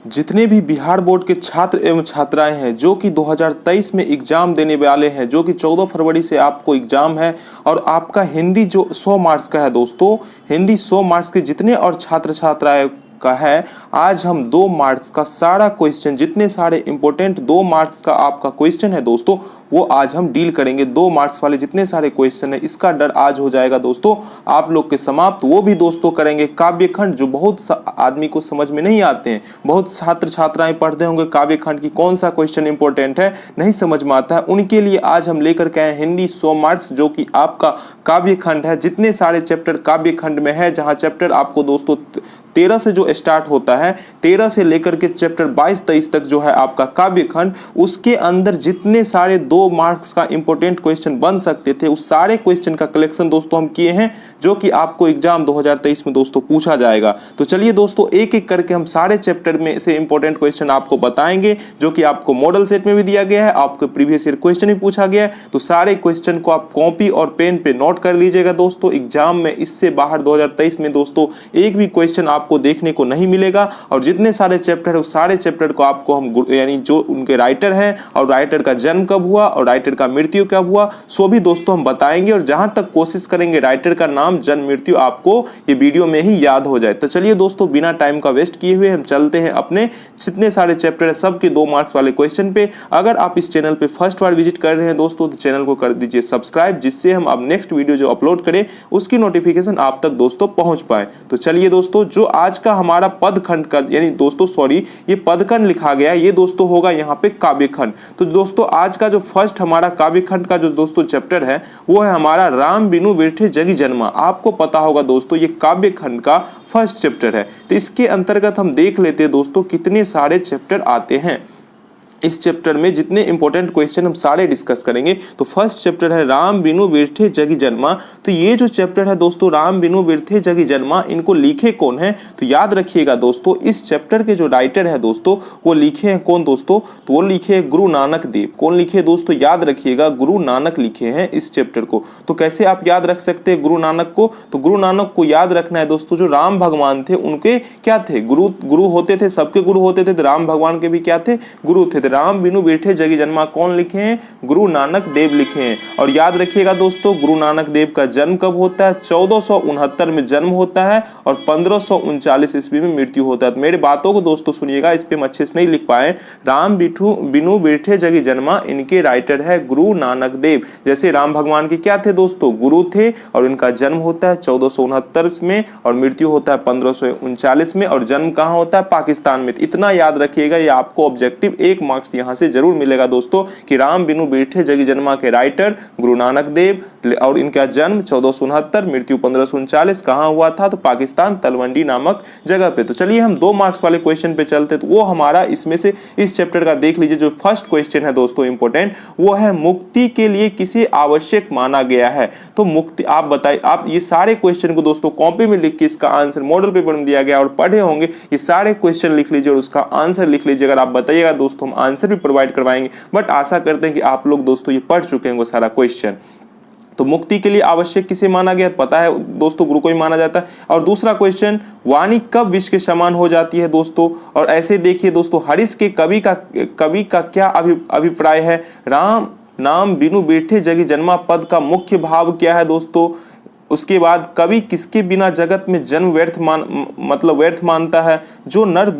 जितने भी बिहार बोर्ड के छात्र एवं छात्राएं हैं जो कि 2023 में एग्जाम देने वाले हैं, जो कि 14 फरवरी से आपको एग्जाम है, और आपका हिंदी जो 100 मार्क्स का है दोस्तों, हिंदी 100 मार्क्स के जितने और छात्र छात्राएं का है, आज हम 2 मार्क्स का सारा क्वेश्चन, जितने सारे इंपॉर्टेंट 2 मार्क्स का आपका क्वेश्चन है दोस्तों, वो आज हम डील करेंगे। 2 मार्क्स वाले जितने सारे क्वेश्चन है, इसका डर आज हो जाएगा दोस्तों आप लोग के समाप्त। वो भी दोस्तों करेंगे काव्य खंड, जो बहुत आदमी को समझ में नहीं आते हैं। बहुत छात्र छात्राएं पढ़ते होंगे काव्य खंड की कौन सा क्वेश्चन इंपॉर्टेंट है, नहीं समझ में आता है, उनके लिए आज हम लेकर के आए हिंदी 100 मार्क्स, जो कि आपका काव्य खंड है। जितने सारे चैप्टर काव्य खंड में है, जहां चैप्टर आपको दोस्तों 13 से जो स्टार्ट होता है, 13 से लेकर के चैप्टर 22-23 तक जो है आपका काव्य खंड, उसके अंदर जितने सारे 2 मार्क्स का इंपॉर्टेंट क्वेश्चन बन सकते थे, उस सारे क्वेश्चन का कलेक्शन दोस्तों हम किए हैं, जो कि आपको एग्जाम 2023 में दोस्तों पूछा जाएगा। तो चलिए दोस्तों एक एक करके हम सारे चैप्टर में से इंपॉर्टेंट क्वेश्चन आपको बताएंगे, जो कि आपको मॉडल सेट में भी दिया गया है, आपको प्रीवियस ईयर क्वेश्चन भी पूछा गया है। तो सारे क्वेश्चन को आप कॉपी और पेन पे नोट कर लीजिएगा दोस्तों। एग्जाम में इससे बाहर 2023 में दोस्तों एक भी क्वेश्चन आपको देखने को नहीं मिलेगा। और जितने सारे चैप्टर है, उस सारे चैप्टर को आपको हम, यानी जो उनके राइटर हैं और राइटर का जन्म कब हुआ और राइटर का मृत्यु कब हुआ, सो भी दोस्तों हम बताएंगे। और जहां तक कोशिश करेंगे राइटर का नाम, जन्म, मृत्यु आपको ये वीडियो में ही याद हो जाए। तो चलिए दोस्तों बिना टाइम का वेस्ट किए हुए हम चलते हैं अपने जितने सारे चैप्टर है सबके 2 मार्क्स वाले क्वेश्चन पे। अगर आप इस चैनल पे फर्स्ट बार विजिट कर रहे हैं दोस्तों, तो चैनल को कर दीजिए सब्सक्राइब, जिससे हम अब नेक्स्ट वीडियो जो अपलोड करें उसकी नोटिफिकेशन आप तक दोस्तों पहुंच पाए। तो चलिए दोस्तों, जो आज का हमारा पद खंड का, यानी दोस्तों सॉरी, ये पद खंड लिखा गया, ये दोस्तों होगा यहाँ पे काव्य खंड। तो दोस्तों आज का जो फर्स्ट हमारा काव्य खंड का जो दोस्तों चैप्टर है, वो है हमारा राम बिनु बिरथे जगी जन्मा। आपको पता होगा दोस्तों ये काव्य खंड का फर्स्ट चैप्टर है। तो इसके अंतर्गत हम देख लेते हैं दोस्तों कितने सारे चैप्टर आते हैं। इस चैप्टर में जितने इंपॉर्टेंट क्वेश्चन हम सारे डिस्कस करेंगे। तो फर्स्ट चैप्टर है राम बिनु बिरथे जगी जन्मा। तो ये जो चैप्टर है दोस्तों राम बिनु बिरथे जगी जन्मा, इनको लिखे कौन है, तो याद रखिएगा दोस्तों इस चैप्टर के जो राइटर है दोस्तों, वो लिखे हैं कौन दोस्तों, तो वो लिखे हैं गुरु नानक देव। कौन लिखे दोस्तों, याद रखिएगा गुरु नानक लिखे हैं इस चैप्टर को। तो कैसे आप याद रख सकते हैं गुरु नानक को, तो गुरु नानक को याद रखना है दोस्तों, जो राम भगवान थे उनके क्या थे, गुरु होते थे, सबके गुरु होते थे, तो राम भगवान के भी क्या थे, गुरु थे। राम बिनु बिरथे जगी जन्मा कौन लिखे हैं, गुरु नानक देव लिखे हैं। और याद रखिएगा दोस्तों गुरु नानक देव का जन्म कब होता है, 1469 में जन्म होता है और 1539 ईस्वी में मृत्यु होता है। तो मेरी बातों को दोस्तों सुनिएगा, इस पे हम अच्छे से नहीं लिख पाए। राम बिनु बिरथे जगी जन्मा, इनके राइटर है गुरु नानक देव। जैसे राम भगवान के क्या थे दोस्तों, गुरु थे, और इनका जन्म होता है 1469 में और मृत्यु होता है 1539 में, और जन्म कहां होता है, पाकिस्तान में। इतना याद रखिएगा, ये आपको ऑब्जेक्टिव 1 मार्क्स यहां से जरूर मिलेगा दोस्तों, कि राम बिनु बिरथे जगी जन्मा के राइटर गुरु नानक देव, और इनका जन्म 1469, मृत्यु 1539, कहां हुआ था, तो पाकिस्तान तलवंडी नामक जगह पे। तो चलिए हम 2 मार्क्स वाले क्वेश्चन पे चलते, तो वो हमारा इसमें से इस चैप्टर का देख लीजिए। जो फर्स्ट क्वेश्चन है दोस्तों इंपॉर्टेंट, वो है मुक्ति के लिए किसे आवश्यक माना गया है। तो मुक्ति, आप बताइए, आप ये सारे क्वेश्चन को दोस्तों कॉपी में लिख के इसका आंसर मॉडल पेपर में दिया गया और पढ़े होंगे, ये सारे क्वेश्चन लिख लीजिए और उसका आंसर लिख लीजिए। अगर आप बताइएगा दोस्तों हम आंसर भी प्रोवाइड करवाएंगे, बट आशा करते हैं कि आप लोग दोस्तों ये पढ़ चुके हैं वो सारा क्वेश्चन। तो मुक्ति के लिए आवश्यक किसे माना गया, पता है दोस्तों गुरु को ही माना जाता है। और दूसरा क्वेश्चन, वाणी कब विष के समान हो जाती है दोस्तों। और ऐसे देखिए दोस्तों, हरीश के कवि का क्या अभिप्राय है, राम नाम बिनु बिरथे जगी जन्मा पद का मुख्य भाव क्या है दोस्तों। उसके बाद कवि किसके बिना जगत में जन्म व्यर्थ मानता है, जो नर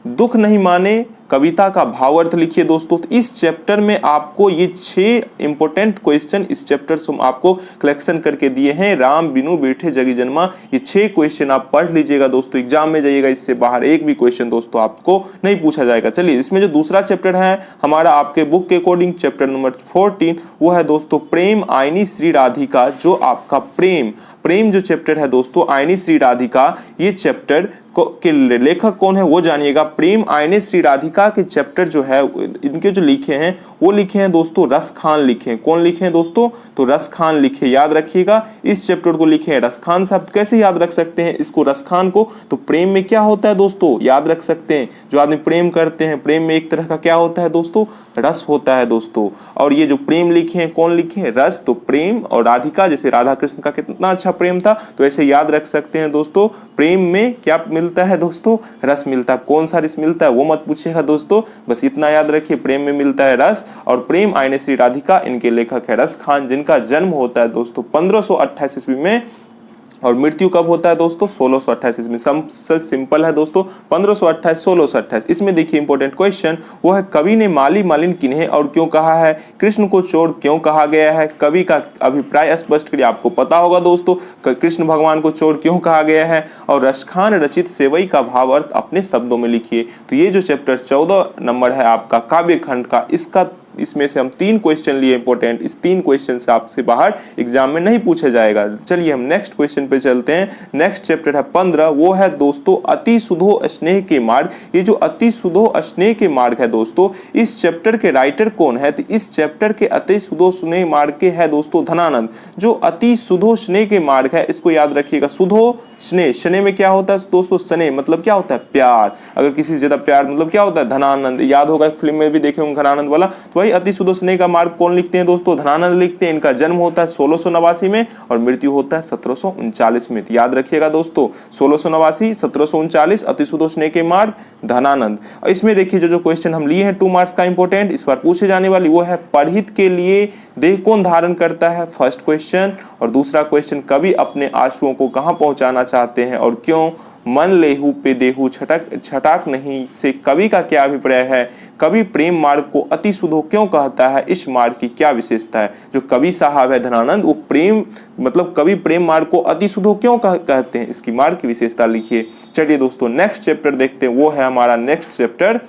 दुख नहीं माने, कविता का भावार्थ लिखिए दोस्तों। तो इस चैप्टर में आपको ये 6 इंपॉर्टेंट क्वेश्चन इस चैप्टर से आपको कलेक्शन करके दिए हैं, राम बिनु बिरथे जगी जन्मा। ये 6 क्वेश्चन आप पढ़ लीजिएगा दोस्तों, एग्जाम में जाइएगा, इससे बाहर एक भी क्वेश्चन दोस्तों आपको नहीं पूछा जाएगा। चलिए इसमें जो दूसरा चैप्टर है हमारा आपके बुक के अकॉर्डिंग चैप्टर नंबर 14, वो है दोस्तों प्रेम आईनी श्री राधिका। जो आपका प्रेम जो चैप्टर है दोस्तों, आईनी श्री राधिका, ये चैप्टर के लेखक कौन है वो जानिएगा। प्रेम आईने श्री राधिका के चैप्टर जो है, इनके जो लिखे हैं वो लिखे हैं दोस्तों रस खान लिखे हैं। कौन लिखे हैं दोस्तों, तो रस खान लिखे, याद रखिएगा इस चैप्टर को लिखे हैं रस खान साहब। कैसे याद रख सकते हैं इसको, रस खान को, तो प्रेम में क्या होता है दोस्तों, याद रख सकते हैं, जो आदमी प्रेम करते हैं, प्रेम में एक तरह का क्या होता है दोस्तों, रस होता है दोस्तों। और ये जो प्रेम लिखे हैं कौन लिखे हैं, रस। तो प्रेम और राधिका, जैसे राधा कृष्ण का कितना अच्छा प्रेम था, तो ऐसे याद रख सकते हैं दोस्तों, प्रेम में क्या मिलता है दोस्तों? रस मिलता है। कौन सा रस मिलता है वो मत पूछिएगा दोस्तों, बस इतना याद रखिए, प्रेम में मिलता है रस। और प्रेम आईने श्री राधिका, इनके लेखक है रस खान, जिनका जन्म होता है दोस्तों 1528 ईस्वी में, और मृत्यु कब होता है दोस्तों? 1628 ईस्वी में। सबसे सिंपल है दोस्तों, 1528 1628। इसमें देखिए इंपॉर्टेंट क्वेश्चन, वो है कवि ने माली मालिन किन्हें और क्यों कहा है? कृष्ण को चोर क्यों कहा गया है? कवि का अभिप्राय स्पष्ट करिए। आपको पता होगा दोस्तों कृष्ण भगवान को चोर क्यों कहा गया है? और रसखान रचित सेवई का भाव अर्थ अपने शब्दों में लिखिए। तो ये जो चैप्टर 14 नंबर है आपका काव्य खंड का, इसमें से हम 3 क्वेश्चन लिए इंपॉर्टेंट। इस 3 क्वेश्चन से आपसे बाहर एग्जाम में नहीं पूछा जाएगा। चलिए हम नेक्स्ट क्वेश्चन पे चलते हैं। नेक्स्ट चैप्टर है 15, वो है दोस्तों अति सुधो स्नेह के मार्ग। ये जो अति सुधो स्नेह के मार्ग है दोस्तों, इस चैप्टर के राइटर कौन है? तो इस चैप्टर के अति सुधो स्नेह मार्ग के है दोस्तों धनानंद। जो अति सुधो स्नेह के मार्ग है, इसको याद रखिएगा। सुधो स्नेह, स्नेह में क्या होता है दोस्तों? स्नेह मतलब क्या होता है? प्यार। अगर किसी से ज्यादा प्यार मतलब क्या होता है? धनानंद। याद होगा फिल्म में भी देखे होंगे धनानंद वाला। तो वही अति सुधो स्नेह का मार्ग कौन लिखते हैं दोस्तों? धनानंद लिखते हैं। इनका जन्म होता है 1689 में और मृत्यु होता है 1739 में। याद रखिएगा दोस्तों, 1689 1739, अति सुधो स्नेह के मार्ग धनानंद। और इसमें देखिए जो क्वेश्चन हम लिए हैं 2 मार्क्स का इंपॉर्टेंट, इस बार पूछे जाने वाली, वो है परिहित के लिए देह कौन धारण करता है? First question. और दूसरा क्वेश्चन, कवि अपने आंसुओं को कहां पहुंचाना चाहते हैं और क्यों? मन लेहू पे देहू छटाक नहीं से कवि का क्या अभिप्राय है? कवि प्रेम मार्ग को अति सुधो क्यों कहता है? इस मार्ग की क्या विशेषता है? जो कवि साहब है धनानंद, वो प्रेम मतलब कवि प्रेम मार्ग को अति सुधो क्यों कहते हैं? इसकी मार्ग की विशेषता लिखिए। चलिए दोस्तों नेक्स्ट चैप्टर देखते हैं, वो है हमारा नेक्स्ट चैप्टर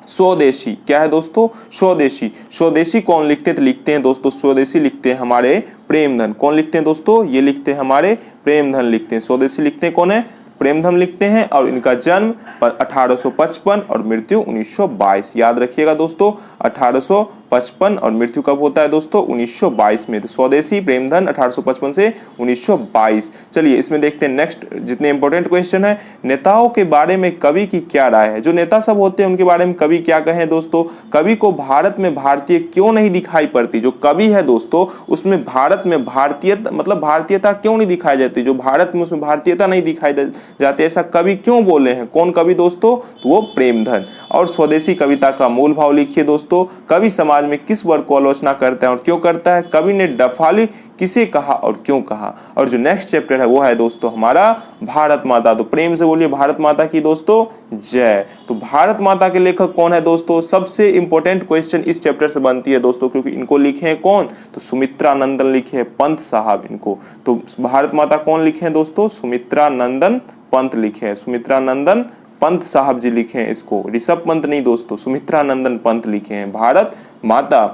स्वदेशी। क्या है दोस्तों? स्वदेशी। स्वदेशी कौन लिखते हैं? तो लिखते हैं दोस्तों स्वदेशी लिखते हैं हमारे प्रेमधन। कौन लिखते हैं दोस्तों? ये लिखते हैं हमारे प्रेमधन लिखते हैं। स्वदेशी लिखते हैं कौन है? प्रेमधन लिखते हैं। और इनका जन्म 1855 और मृत्यु 1922। याद रखिएगा दोस्तों 1855 और मृत्यु कब होता है दोस्तों? 1922 में। तो स्वदेशी प्रेमधन 1855 से 1922। चलिए इसमें देखते हैं नेक्स्ट जितने इंपॉर्टेंट क्वेश्चन है। नेताओं के बारे में कवि की क्या राय है? जो नेता सब होते हैं उनके बारे में कवि क्या कहें दोस्तों? कवि को भारत में भारतीय क्यों नहीं दिखाई पड़ती? जो कवि है दोस्तों उसमें भारत में भारतीयता मतलब भारतीयता क्यों नहीं दिखाई जाती? जो भारत में उसमें भारतीयता नहीं दिखाई जाते, ऐसा कवि क्यों बोले हैं? कौन कवि दोस्तों? तो वो प्रेमधन। और स्वदेशी कविता का मूल भाव लिखिए दोस्तों। कवि समाज में किस वर्ग को आलोचना करता है और क्यों करता है? कवि ने डफाली किसे कहा और क्यों कहा? और जो नेक्स्ट चैप्टर है वो है दोस्तों हमारा भारत माता। तो प्रेम से बोलिए भारत माता की दोस्तों जय। तो भारत माता के लेखक कौन है दोस्तों? सबसे इंपॉर्टेंट क्वेश्चन इस चैप्टर से बनती है दोस्तों, क्योंकि इनको लिखे हैं कौन? तो सुमित्रा नंदन लिखे हैं पंत साहब इनको। तो भारत माता कौन लिखे हैं दोस्तों? सुमित्रा नंदन पंत लिखे हैं। सुमित्रा नंदन पंत साहब जी लिखे हैं इसको, ऋषभ पंत नहीं दोस्तों, सुमित्रा नंदन पंत लिखे हैं भारत माता।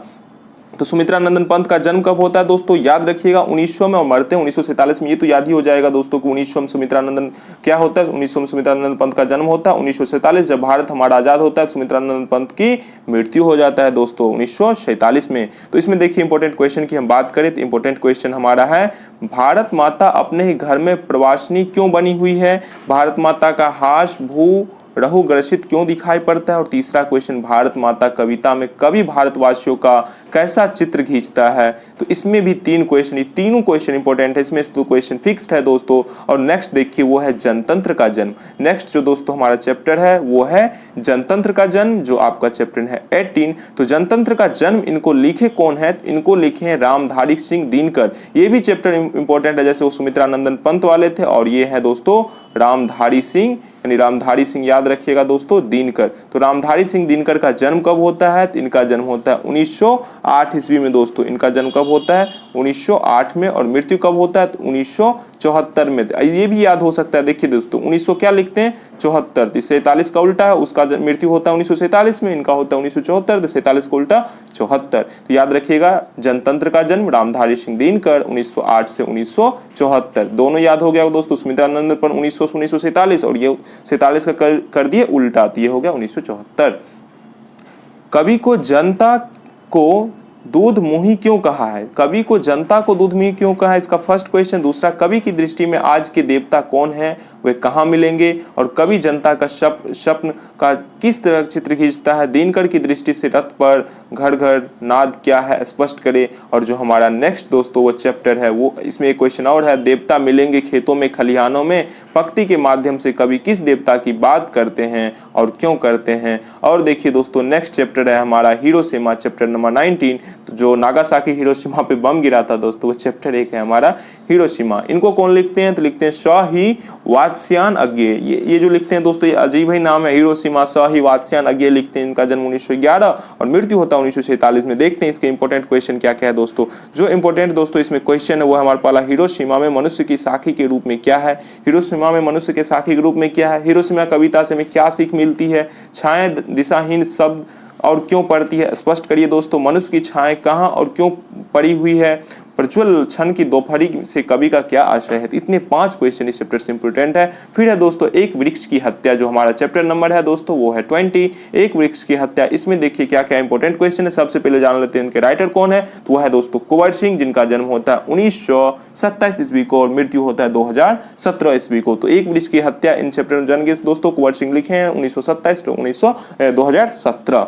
तो सुमित्रा नंदन पंत का जन्म कब होता है दोस्तों? याद रखिएगा 1900 में और मरते हैं 1947 में। ये तो याद ही हो जाएगा दोस्तों कि 1900 में सुमित्रा नंदन क्या होता है? 1900 में सुमित्रा नंदन पंत का जन्म होता है। 1947 जब भारत हमारा आजाद होता है सुमित्रा नंदन पंत की मृत्यु हो जाता है दोस्तों 1947 में। तो इसमें देखिए इंपॉर्टेंट क्वेश्चन की हम बात करें तो इंपॉर्टेंट क्वेश्चन हमारा है, भारत माता अपने ही घर में प्रवासिनी क्यों बनी हुई है? भारत माता का हास भू रहु ग्रसित क्यों दिखाई पड़ता है? और तीसरा क्वेश्चन, भारत माता कविता में कवि भारतवासियों का कैसा चित्र खींचता है? तो इसमें भी 3 क्वेश्चन, ये तीनों क्वेश्चन इंपॉर्टेंट है, इसमें 2 क्वेश्चन फिक्स्ड है दोस्तों। और नेक्स्ट देखिए वो है जनतंत्र का जन्म। नेक्स्ट जो दोस्तों हमारा चैप्टर है वो है जनतंत्र का जन्म, जो आपका चैप्टर है 18। तो जनतंत्र का जन्म इनको लिखे कौन है? इनको लिखे हैं रामधारी सिंह दिनकर। ये भी चैप्टर इंपॉर्टेंट है, जैसे वो सुमित्रा नंदन पंत वाले थे, और ये है दोस्तों रामधारी सिंह, यानी रामधारी सिंह याद रखिएगा दोस्तों दिनकर। तो रामधारी सिंह दिनकर का जन्म कब होता है? तो इनका जन्म होता है 1908 ईस्वी में दोस्तों। इनका जन्म कब होता है? 1908 में। और मृत्यु कब होता है? तो 1974 में। ये भी याद हो सकता है, देखिए दोस्तों 1900 क्या लिखते हैं? 74। 47 का उल्टा है, उसका मृत्यु होता है 1947 में, इनका होता है 1974। 47 का उल्टा 74। तो याद रखिएगा जनतंत्र का जन्म रामधारी सिंह दिनकर 1908 से 1974। दोनों याद हो गया दोस्तों, सुमित्रा नंदन पर 1900 से 1947 और ये 47 का कर दिए उल्टा, तो ये हो गया 1974। कवि को जनता को दूध मुही क्यों कहा है? कवि को जनता को दूध मुही क्यों कहा है? इसका फर्स्ट क्वेश्चन। दूसरा, कवि की दृष्टि में आज के देवता कौन है? वे कहाँ मिलेंगे, और कवि जनता का स्वप्न का किस तरह चित्र खींचता है, दिनकर की दृष्टि से रथ पर घर घर नाद क्या है स्पष्ट करे। और जो हमारा नेक्स्ट दोस्तों वो चैप्टर है, वो इसमें एक क्वेश्चन और है, देवता मिलेंगे खेतों में खलिहानों में, पंक्ति के माध्यम से कवि किस देवता की बात करते हैं और क्यों करते हैं। और देखिए दोस्तों नेक्स्ट चैप्टर है हमारा हिरोशिमा, चैप्टर नंबर 19, तो जो नागासाकी हिरोशिमा पे बम गिरा था दोस्तों, वो चैप्टर एक है हमारा हिरोशिमा। इनको कौन लिखते हैं, तो लिखते हैं शाही वात्स्यायन अज्ञे। ये जो लिखते हैं दोस्तों, ये अजीब ही नाम है, हिरोशिमा शाही वात्स्यायन अज्ञे लिखते हैं। इनका जन्म 1911 और मृत्यु होता है 1946 में। देखते हैं इसके इंपॉर्टेंट क्वेश्चन क्या क्या है दोस्तों। जो इंपॉर्टेंट दोस्तों इसमें क्वेश्चन है वो हमारे पहला, हिरोशिमा में मनुष्य की साखी के रूप में क्या है। हिरोशिमा में मनुष्य के साखी के रूप में क्या है। हिरोशिमा कविता से हमें क्या सीख मिलती है। छाएं दिशाहीन शब्द और क्यों पड़ती है, स्पष्ट करिए दोस्तों। मनुष्य की छाएं कहाँ और क्यों पड़ी हुई है। प्रज्वल क्षण की दोपहरी से कवि का क्या आशय है। इतने 5 क्वेश्चन इस चैप्टर से इंपोर्टेंट है। फिर है दोस्तों एक वृक्ष की हत्या, जो हमारा चैप्टर नंबर है दोस्तों वो है 20, एक वृक्ष की हत्या। इसमें देखिए क्या क्या इंपोर्टेंट क्वेश्चन है। सबसे पहले जान लेते हैं इनके राइटर कौन है, तो वह है दोस्तों कुंवर सिंह, जिनका जन्म होता है 1927 ईस्वी को और मृत्यु होता है 2017 ईस्वी को। तो एक वृक्ष की हत्या इन चैप्टर में जान गए दोस्तों, कुंवर सिंह लिखे हैं 1927 to 2017।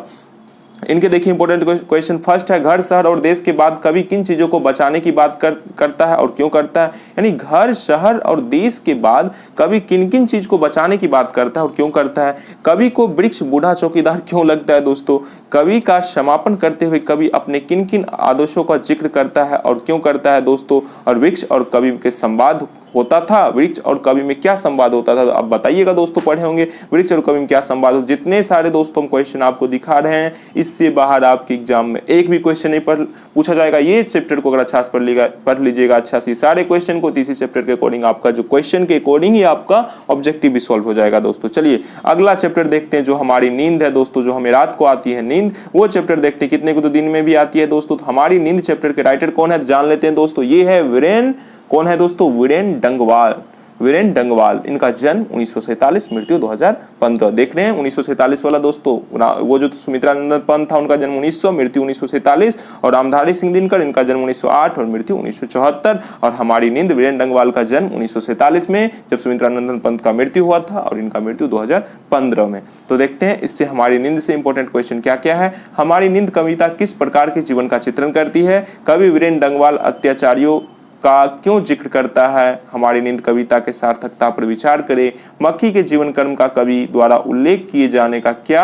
इनके देखिए इंपॉर्टेंट क्वेश्चन फर्स्ट है, घर शहर और देश के बाद कवि किन चीजों को बचाने की बात करता है और क्यों करता है। यानी घर शहर और देश के बाद कवि किन किन चीज को बचाने की बात करता है और क्यों करता है। कवि को वृक्ष बूढ़ा चौकीदार क्यों लगता है दोस्तों। कवि का समापन करते हुए कवि अपने किन किन आदर्शों का जिक्र करता है और क्यों करता है दोस्तों। और वृक्ष और कवि के संवाद होता था, वृक्ष और कवि में क्या संवाद होता था, तो अब बताइएगा दोस्तों, पढ़े होंगे वृक्ष और कवि में क्या संवाद हो। जितने सारे दोस्तों हम क्वेश्चन आपको दिखा रहे हैं, इससे बाहर आपके एग्जाम में एक भी क्वेश्चन नहीं पूछा जाएगा। ये चैप्टर को अगर अच्छा से पढ़ लीजिएगा अच्छा से सारे क्वेश्चन को, तीसरे चैप्टर के अकॉर्डिंग आपका जो क्वेश्चन के अकॉर्डिंग ही आपका ऑब्जेक्टिव भी सॉल्व हो जाएगा दोस्तों। चलिए अगला चैप्टर देखते हैं, जो हमारी नींद है दोस्तों, जो हमें रात को आती है नींद, वो चैप्टर देखते हैं। कितने को तो दिन में भी आती है दोस्तों। तो हमारी नींद चैप्टर के राइटर कौन है जान लेते हैं दोस्तों। ये है वीरेन, कौन है दोस्तों, वीरेन डंगवाल। वीरेन डंगवाल, इनका जन्म 1947, मृत्यु 2015। देख रहे हैं 1947 वाला दोस्तों, वो जो सुमित्रानंदन पंत था उनका जन्म 1900, मृत्यु 1947। और रामधारी सिंह दिनकर, इनका जन्म 1908 और मृत्यु 1974। और हमारी नींद वीरेन डंगवाल का जन्म 1947 में, जब सुमित्रानंदन पंत का मृत्यु हुआ था, और इनका मृत्यु 2015 में। तो देखते हैं इससे हमारी नींद से इंपॉर्टेंट क्वेश्चन क्या क्या है। हमारी नींद कविता किस प्रकार के जीवन का चित्रण करती है। कवि वीरेन डंगवाल अत्याचारियों का क्यों जिक्र करता है। हमारी नींद कविता के सार्थकता पर विचार करें। मक्खी के जीवन कर्म का कवि द्वारा उल्लेख किए जाने का क्या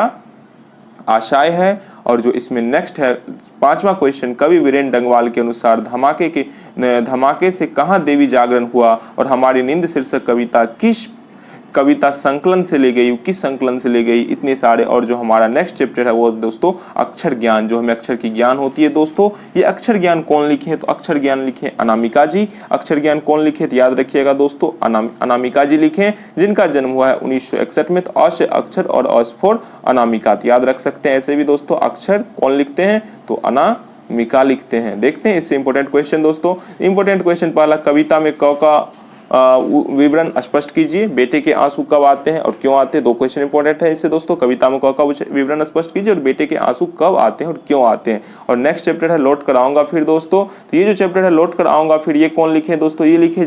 आशय है। और जो इसमें नेक्स्ट है 5वां क्वेश्चन, कवि वीरेन डंगवाल के अनुसार धमाके से कहाँ देवी जागरण हुआ। और हमारी नींद शीर्षक कविता किस कविता संकलन से ले गई, किस संकलन से ले गई। इतने सारे। और जो हमारा नेक्स्ट चैप्टर है वो दोस्तों अक्षर ज्ञान, जो हमें अक्षर की ज्ञान होती है दोस्तों। ये अक्षर ज्ञान कौन लिखे हैं, तो अक्षर ज्ञान लिखे अनामिका जी। अक्षर ज्ञान कौन लिखे, तो याद रखिएगा दोस्तों अनामिका जी लिखे, जिनका जन्म हुआ है 1961 में। तो अ से अक्षर और अ फॉर अनामिका, तो याद रख सकते हैं ऐसे भी दोस्तों। अक्षर कौन लिखते हैं, तो अनामिका लिखते हैं। देखते हैं इससे इंपॉर्टेंट क्वेश्चन दोस्तों। इंपॉर्टेंट क्वेश्चन पहला, कविता में क का विवरण स्पष्ट कीजिए। बेटे के आंसू कब आते हैं और क्यों आते हैं। 2 क्वेश्चन इंपॉर्टेंट है इससे दोस्तों। कविता में क का विवरण स्पष्ट कीजिए और बेटे के आंसू कब आते हैं और क्यों आते हैं। और नेक्स्ट चैप्टर है लौट कर आऊंगा फिर दोस्तों। तो ये जो चैप्टर है लौट कर आऊंगा फिर, ये कौन लिखे दोस्तों, ये लिखे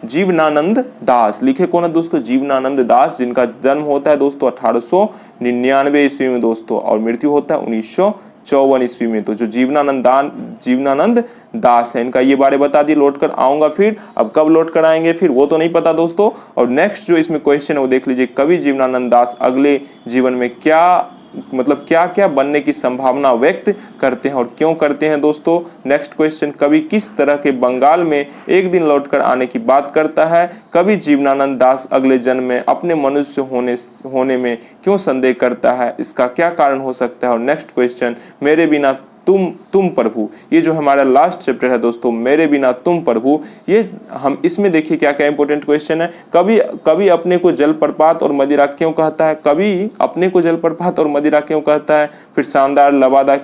जीवनानंद दास। लिखे कौन है दोस्तों, जीवनानंद दास, जिनका जन्म होता है दोस्तों 1899 ईस्वी में दोस्तों, और मृत्यु होता है 1954 ईस्वी में। तो जो जीवनानंद दास है, इनका ये बारे बता दिए। लौट कर आऊंगा फिर, अब कब लौट कर आएंगे फिर वो तो नहीं पता दोस्तों। और नेक्स्ट जो इसमें क्वेश्चन है वो देख लीजिए, कवि जीवनानंद दास अगले जीवन में क्या क्या बनने की संभावना व्यक्त करते हैं और क्यों करते हैं दोस्तों। नेक्स्ट क्वेश्चन, कवि किस तरह के बंगाल में एक दिन लौटकर आने की बात करता है। कवि जीवनानंद दास अगले जन्म में अपने मनुष्य होने में क्यों संदेह करता है, इसका क्या कारण हो सकता है। और नेक्स्ट क्वेश्चन, मेरे बिना तुम प्रभु, ये जो हमारा लास्ट चैप्टर है दोस्तों, मेरे बिना तुम प्रभु, ये हम इसमें देखिए क्या क्या इंपॉर्टेंट क्वेश्चन है। कवि अपने को जलप्रपात और मदिरा क्यों कहता है। कवि अपने को जलप्रपात और मदिरा क्यों कहता है। फिर शानदार लबादा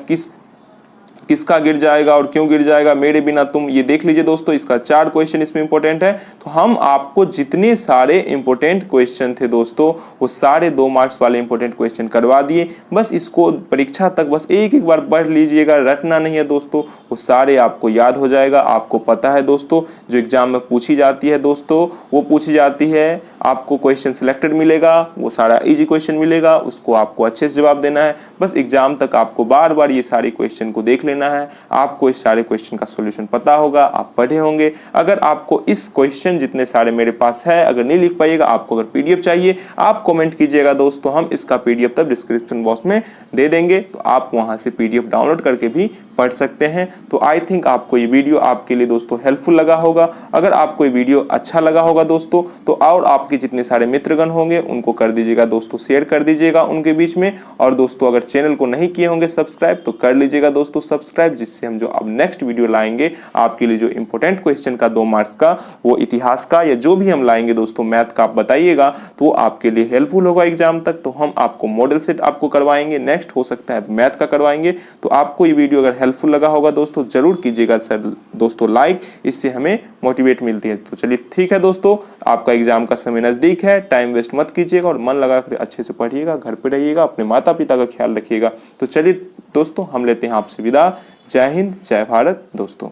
किसका गिर जाएगा और क्यों गिर जाएगा, मेरे बिना तुम, ये देख लीजिए दोस्तों। इसका 4 क्वेश्चन इसमें इंपॉर्टेंट है। तो हम आपको जितने सारे इंपॉर्टेंट क्वेश्चन थे दोस्तों वो सारे 2 मार्क्स वाले इंपॉर्टेंट क्वेश्चन करवा दिए। बस इसको परीक्षा तक बस एक बार पढ़ लीजिएगा, रटना नहीं है दोस्तों, वो सारे आपको याद हो जाएगा। आपको पता है दोस्तों जो एग्जाम में पूछी जाती है दोस्तों वो पूछी जाती है, आपको क्वेश्चन सिलेक्टेड मिलेगा, वो सारा इजी क्वेश्चन मिलेगा, उसको आपको अच्छे से जवाब देना है। बस एग्जाम तक आपको बार बार ये सारे क्वेश्चन को देख लेना है, आपको इस सारे क्वेश्चन का सॉल्यूशन पता होगा, आप पढ़े होंगे। अगर आपको इस क्वेश्चन जितने सारे मेरे पास है अगर नहीं लिख पाइएगा, आपको अगर पीडीएफ चाहिए आप कमेंट कीजिएगा दोस्तों, हम इसका पीडीएफ तब डिस्क्रिप्शन बॉक्स में दे देंगे, तो आप वहां से पीडीएफ डाउनलोड करके भी पढ़ सकते हैं। तो आई थिंक आपको ये वीडियो आपके लिए दोस्तों हेल्पफुल लगा होगा। अगर आपको ये वीडियो अच्छा लगा होगा दोस्तों तो और आपके जितने सारे मित्रगण होंगे उनको कर दीजिएगा दोस्तों, शेयर कर दीजिएगा उनके बीच में। और दोस्तों अगर चैनल को नहीं किए होंगे सब्सक्राइब तो कर लीजिएगा दोस्तों सब्सक्राइब, जिससे हम जो अब नेक्स्ट वीडियो लाएंगे आपके लिए जो इंपॉर्टेंट क्वेश्चन का 2 मार्क्स का, वो इतिहास का या जो भी हम लाएंगे दोस्तों मैथ का, आप बताइएगा तो वो आपके लिए हेल्पफुल होगा एग्जाम तक। तो हम आपको मॉडल सेट आपको करवाएंगे, नेक्स्ट हो सकता है मैथ का करवाएंगे। तो आपको ये वीडियो अगर हेल्पफुल लगा होगा दोस्तों जरूर कीजिएगा सर दोस्तों लाइक, इससे हमें मोटिवेट मिलती है। तो चलिए ठीक है दोस्तों, आपका एग्जाम का समय नजदीक है, टाइम वेस्ट मत कीजिएगा और मन लगा कर अच्छे से पढ़िएगा, घर पे रहिएगा, अपने माता पिता का ख्याल रखिएगा। तो चलिए दोस्तों हम लेते हैं आपसे विदा। जय हिंद, जय भारत दोस्तों।